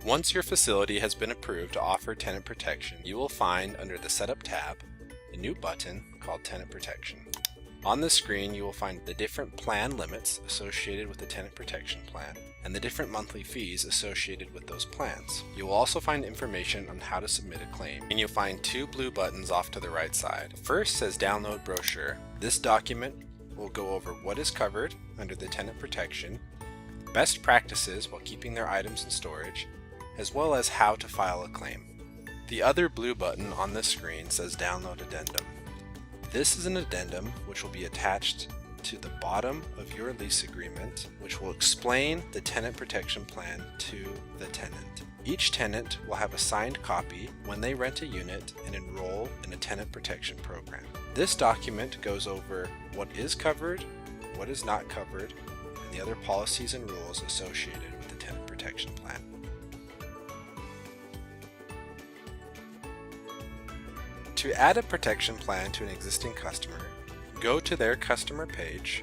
Once your facility has been approved to offer tenant protection, you will find under the Setup tab a new button called Tenant Protection. On the screen, you will find the different plan limits associated with the Tenant Protection Plan and the different monthly fees associated with those plans. You will also find information on how to submit a claim, and you'll find two blue buttons off to the right side. First says Download Brochure. This document will go over what is covered under the tenant protection, best practices while keeping their items in storage, as well as how to file a claim. The other blue button on this screen says Download Addendum. This is an addendum which will be attached to the bottom of your lease agreement, which will explain the tenant protection plan to the tenant. Each tenant will have a signed copy when they rent a unit and enroll in a tenant protection program. This document goes over what is covered, what is not covered, and the other policies and rules associated with the tenant protection plan. To add a protection plan to an existing customer, go to their customer page,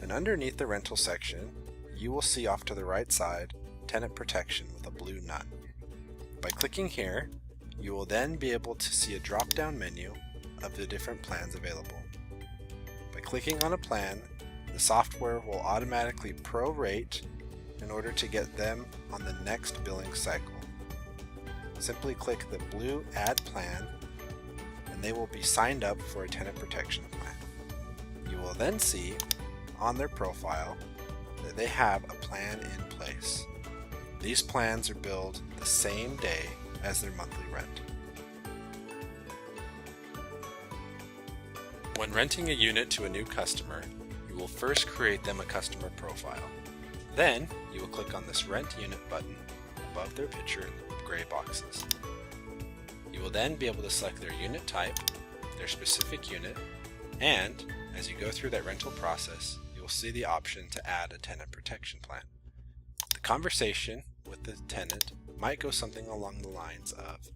and underneath the rental section, you will see off to the right side, Tenant Protection with a blue none. By clicking here, you will then be able to see a drop-down menu of the different plans available. By clicking on a plan, the software will automatically prorate in order to get them on the next billing cycle. Simply click the blue Add Plan, and they will be signed up for a tenant protection plan. You will then see on their profile that they have a plan in place. These plans are billed the same day as their monthly rent. When renting a unit to a new customer, you will first create them a customer profile. Then you will click on this Rent Unit button above their picture in the gray boxes. You will then be able to select their unit type, their specific unit, and as you go through that rental process, you will see the option to add a tenant protection plan. The conversation with the tenant might go something along the lines of,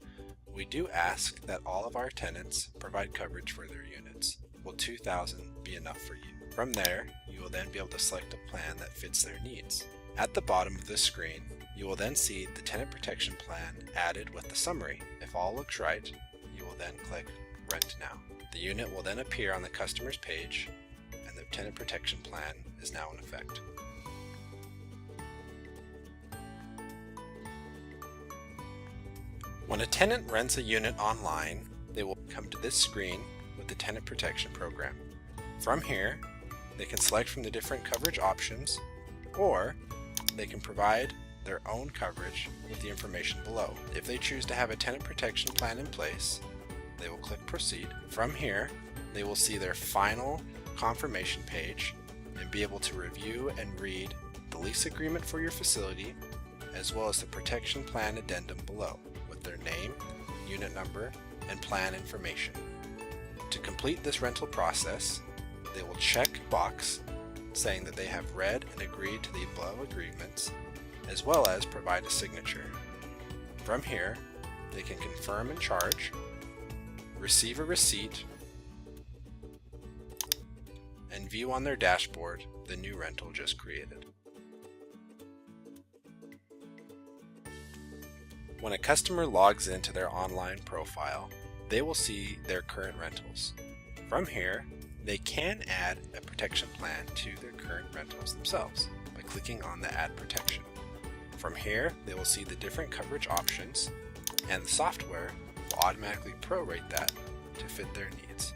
"We do ask that all of our tenants provide coverage for their units. Will $2,000 be enough for you?" From there, you will then be able to select a plan that fits their needs. At the bottom of this screen, you will then see the tenant protection plan added with the summary. If all looks right, you will then click Rent Now. The unit will then appear on the customer's page, and the tenant protection plan is now in effect. When a tenant rents a unit online, they will come to this screen with the tenant protection program. From here, they can select from the different coverage options, or they can provide their own coverage with the information below. If they choose to have a tenant protection plan in place, they will click Proceed. From here, they will see their final confirmation page and be able to review and read the lease agreement for your facility, as well as the protection plan addendum below with their name, unit number, and plan information. To complete this rental process, they will check a box saying that they have read and agreed to the above agreements, as well as provide a signature. From here, they can confirm and charge, receive a receipt, and view on their dashboard the new rental just created. When a customer logs into their online profile, they will see their current rentals. From here, they can add a protection plan to their current rentals themselves by clicking on the Add Protection. From here, they will see the different coverage options, and the software will automatically prorate that to fit their needs.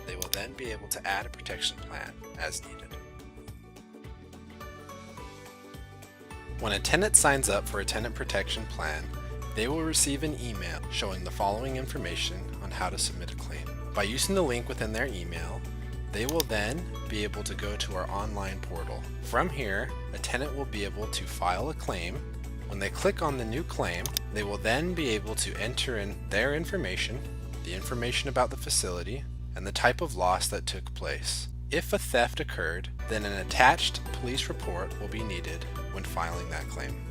They will then be able to add a protection plan as needed. When a tenant signs up for a tenant protection plan, they will receive an email showing the following information on how to submit a claim. By using the link within their email, they will then be able to go to our online portal. From here, a tenant will be able to file a claim. When they click on the new claim, they will then be able to enter in their information, the information about the facility, and the type of loss that took place. If a theft occurred, then an attached police report will be needed when filing that claim.